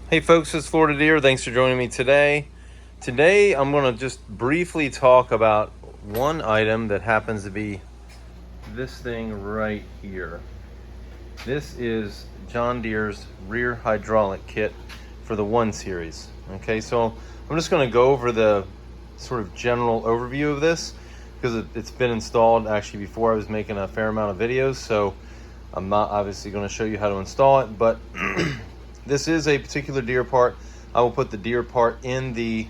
Hey folks, it's Florida Deere. Thanks for joining me today. Today I'm going to just briefly talk about one item that happens to be this thing right here. This is John Deere's rear hydraulic kit for the 1 Series. Okay, so I'm just going to go over the sort of general overview of this because it's been installed actually before I was making a fair amount of videos, so I'm not obviously going to show you how to install it, but this is a particular Deere part. I will put the Deere part in the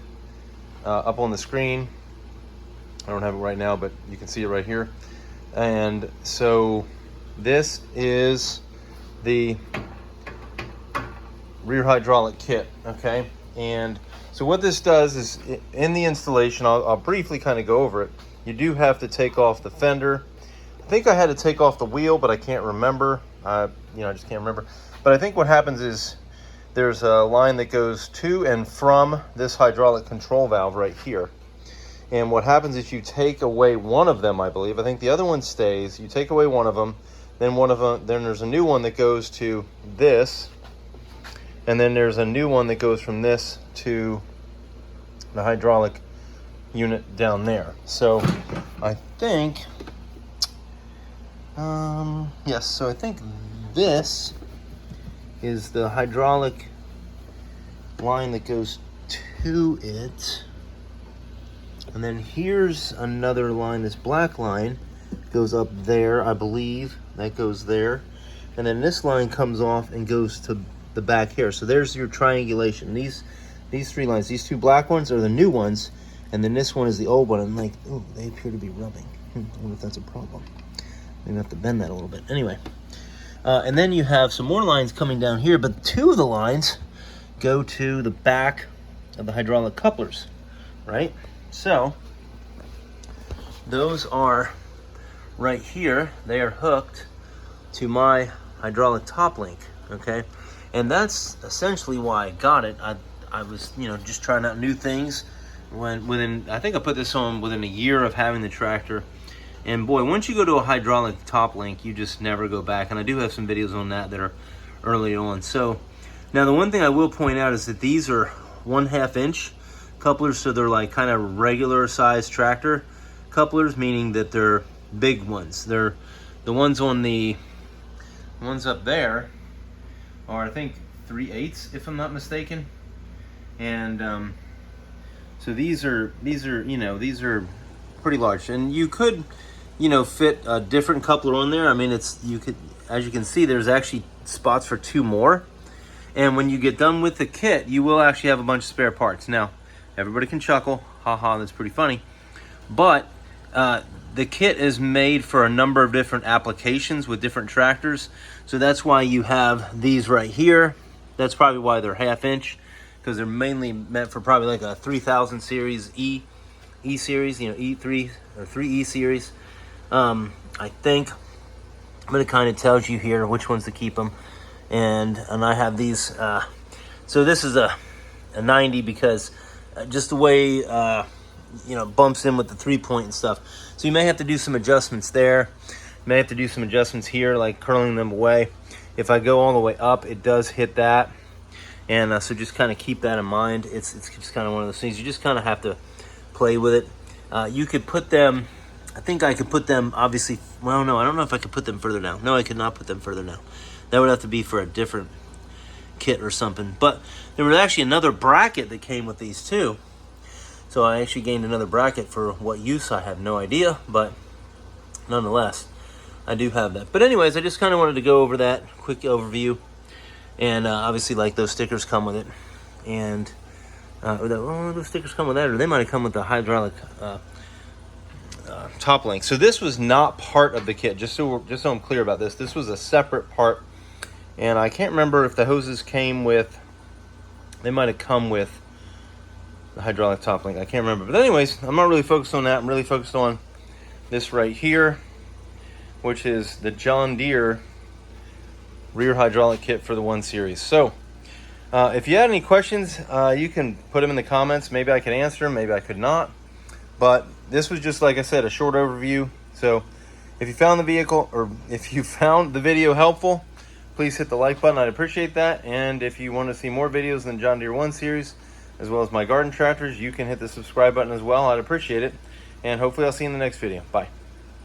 up on the screen. I don't have it right now, but you can see it right here. And so this is the rear hydraulic kit, okay? And so what this does is, in the installation, I'll briefly kind of go over it. You do have to take off the fender. I think I had to take off the wheel, but I can't remember. I just can't remember. But I think what happens is there's a line that goes to and from this hydraulic control valve right here. And what happens is you take away one of them, I believe. I think the other one stays. You take away one of them, then then there's a new one that goes to this, and then there's a new one that goes from this to the hydraulic unit down there. So I think, yes, so I think this is the hydraulic line that goes to it, and then here's another line. This black line goes up there, I believe. That goes there, and then this line comes off and goes to the back here. So there's your triangulation. These 3 lines, these 2 black ones are the new ones, and then this one is the old one. And like, oh, they appear to be rubbing. I wonder if that's a problem. Maybe I have to bend that a little bit. Anyway. And then you have some more lines coming down here, but 2 of the lines go to the back of the hydraulic couplers, right? So those are right here. They are hooked to my hydraulic top link, okay? And that's essentially why I got it. I was, just trying out new things. I think I put this on within a year of having the tractor. And boy, once you go to a hydraulic top link, you just never go back. And I do have some videos on that are early on. So now the one thing I will point out is that these are 1/2 inch couplers. So they're like kind of regular size tractor couplers, meaning that they're big ones. They're the ones on the ones up there are, I think, 3/8 if I'm not mistaken. And so these are pretty large, and you could fit a different coupler on there. I mean, as you can see, there's actually spots for 2 more. And when you get done with the kit, you will actually have a bunch of spare parts. Now, everybody can chuckle, haha, that's pretty funny. But the kit is made for a number of different applications with different tractors. So that's why you have these right here. That's probably why they're 1/2 inch, because they're mainly meant for probably like a 3000 series E series, E3 or 3E series. I think, but it kind of tells you here which ones to keep them. And I have these. So this is a 90 because just the way bumps in with the 3-point and stuff. So you may have to do some adjustments there. You may have to do some adjustments here, like curling them away. If I go all the way up, it does hit that. And so just kind of keep that in mind. It's just kind of one of those things. You just kind of have to play with it. You could put them, I think I could put them, obviously, well, no, I don't know if I could put them further down. No, I could not put them further down. That would have to be for a different kit or something. But there was actually another bracket that came with these too. So I actually gained another bracket. For what use, I have no idea, but nonetheless, I do have that. But anyways, I just kind of wanted to go over that quick overview. And obviously, like, those stickers come with it. And those stickers come with that, or they might have come with the hydraulic top link. So this was not part of the kit. Just so I'm clear about this, this was a separate part. And I can't remember if the hoses came with. They might have come with the hydraulic top link. I can't remember. But anyways, I'm not really focused on that. I'm really focused on this right here, which is the John Deere rear hydraulic kit for the 1 Series. So if you had any questions, you can put them in the comments. Maybe I could answer them, maybe I could not. But this was just, like I said, a short overview. So if you found the vehicle, or if you found the video helpful, please hit the like button. I'd appreciate that. And if you want to see more videos than John Deere 1 series, as well as my garden tractors, you can hit the subscribe button as well. I'd appreciate it. And hopefully I'll see you in the next video. Bye.